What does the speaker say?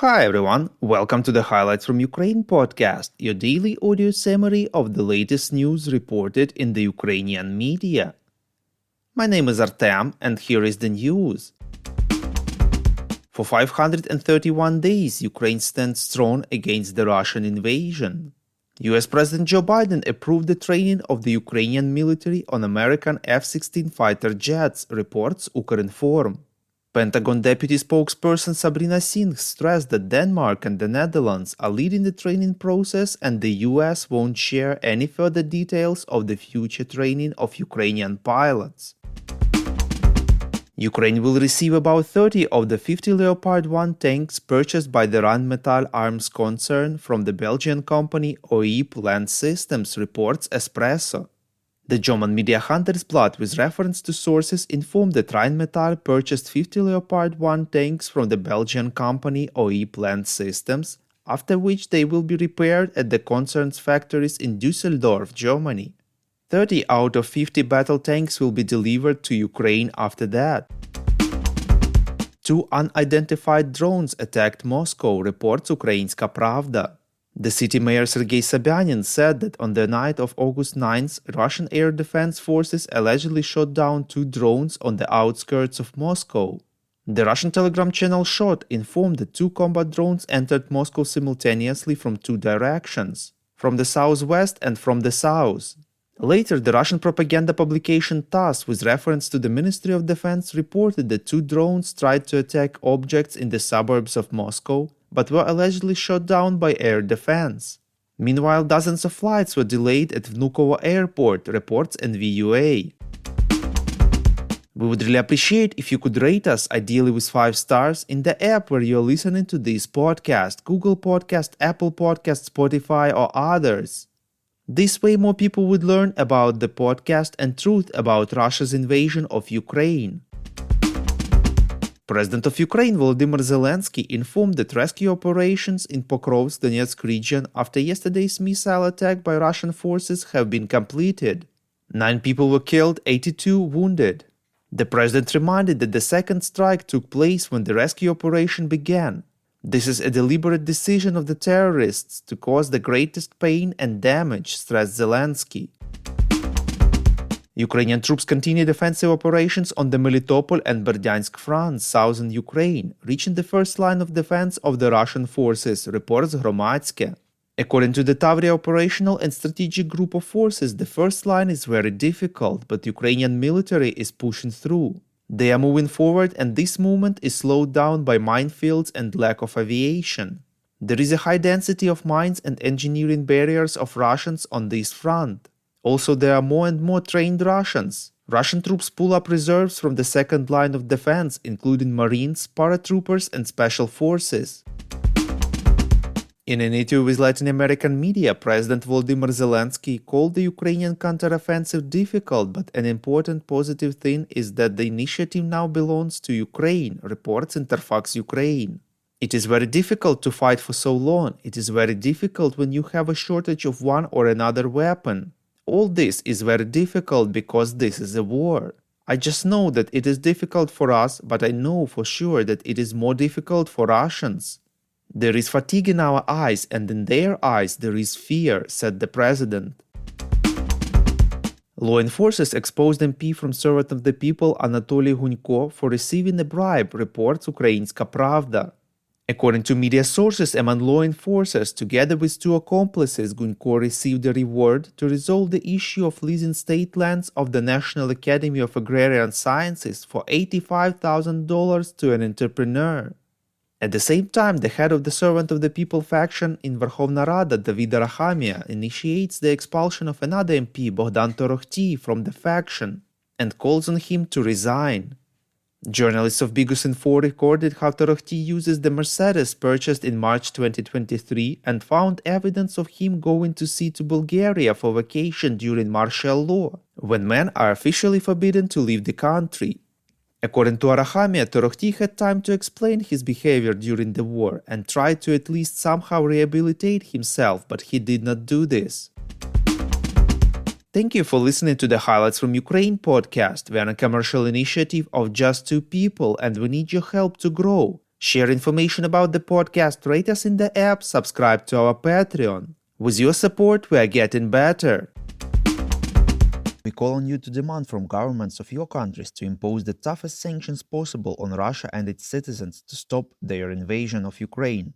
Hi everyone, welcome to the Highlights from Ukraine podcast, your daily audio summary of the latest news reported in the Ukrainian media. My name is Artem, and here is the news. For 531 days, Ukraine stands strong against the Russian invasion. US President Joe Biden approved the training of the Ukrainian military on American F-16 fighter jets, reports Ukrinform. Pentagon deputy spokesperson Sabrina Singh stressed that Denmark and the Netherlands are leading the training process and the US won't share any further details of the future training of Ukrainian pilots. Ukraine will receive about 30 of the 50 Leopard 1 tanks purchased by the Rheinmetall arms concern from the Belgian company OIP Land Systems, reports Espresso. The German media Handelsblatt, with reference to sources, informed that Rheinmetall purchased 50 Leopard 1 tanks from the Belgian company OIP Land Systems, after which they will be repaired at the concern's factories in Düsseldorf, Germany. 30 out of 50 battle tanks will be delivered to Ukraine after that. Two unidentified drones attacked Moscow, reports Ukrainska Pravda. The city mayor Sergei Sobyanin said that on the night of August 9th, Russian air defense forces allegedly shot down two drones on the outskirts of Moscow. The Russian telegram channel Shot informed that two combat drones entered Moscow simultaneously from two directions, from the southwest and from the south. Later, the Russian propaganda publication TASS, with reference to the Ministry of Defense, reported that two drones tried to attack objects in the suburbs of Moscow, but were allegedly shot down by air defense. Meanwhile, dozens of flights were delayed at Vnukovo airport, reports NVUA. We would really appreciate if you could rate us, ideally with 5 stars, in the app where you're listening to this podcast, Google Podcast, Apple Podcast, Spotify, or others. This way more people would learn about the podcast and truth about Russia's invasion of Ukraine. President of Ukraine Volodymyr Zelensky informed that rescue operations in Pokrovsk, Donetsk region after yesterday's missile attack by Russian forces have been completed. 9 people were killed, 82 wounded. The president reminded that the second strike took place when the rescue operation began. This is a deliberate decision of the terrorists to cause the greatest pain and damage, stressed Zelensky. Ukrainian troops continued offensive operations on the Melitopol and Berdyansk fronts, southern Ukraine, reaching the first line of defense of the Russian forces, reports Hromadske. According to the Tavria Operational and Strategic Group of Forces, the first line is very difficult, but Ukrainian military is pushing through. They are moving forward, and this movement is slowed down by minefields and lack of aviation. There is a high density of mines and engineering barriers of Russians on this front. Also, there are more and more trained Russians. Russian troops pull up reserves from the second line of defense, including Marines, paratroopers, and special forces. In an interview with Latin American media, President Volodymyr Zelensky called the Ukrainian counteroffensive difficult, but an important positive thing is that the initiative now belongs to Ukraine, reports Interfax Ukraine. It is very difficult to fight for so long. It is very difficult when you have a shortage of one or another weapon. All this is very difficult because this is a war. I just know that it is difficult for us, but I know for sure that it is more difficult for Russians. There is fatigue in our eyes, and in their eyes there is fear, said the president. Law enforcers exposed MP from Servant of the People Anatoly Gunько for receiving a bribe, reports Ukrainska Pravda. According to media sources, among law enforcers, together with 2 accomplices, Gunько received a reward to resolve the issue of leasing state lands of the National Academy of Agrarian Sciences for $85,000 to an entrepreneur. At the same time, the head of the Servant of the People faction in Verkhovna Rada, David Arachamia, initiates the expulsion of another MP, Bogdan Torokhtiy, from the faction and calls on him to resign. Journalists of Bigusin4 recorded how Torokhtiy uses the Mercedes purchased in March 2023 and found evidence of him going to sea to Bulgaria for vacation during martial law, when men are officially forbidden to leave the country. According to Arachamia, Torokhtiy had time to explain his behavior during the war and tried to at least somehow rehabilitate himself, but he did not do this. Thank you for listening to the Highlights from Ukraine podcast. We are a commercial initiative of just 2 people and we need your help to grow. Share information about the podcast, rate us in the app, subscribe to our Patreon. With your support, we are getting better. We call on you to demand from governments of your countries to impose the toughest sanctions possible on Russia and its citizens to stop their invasion of Ukraine.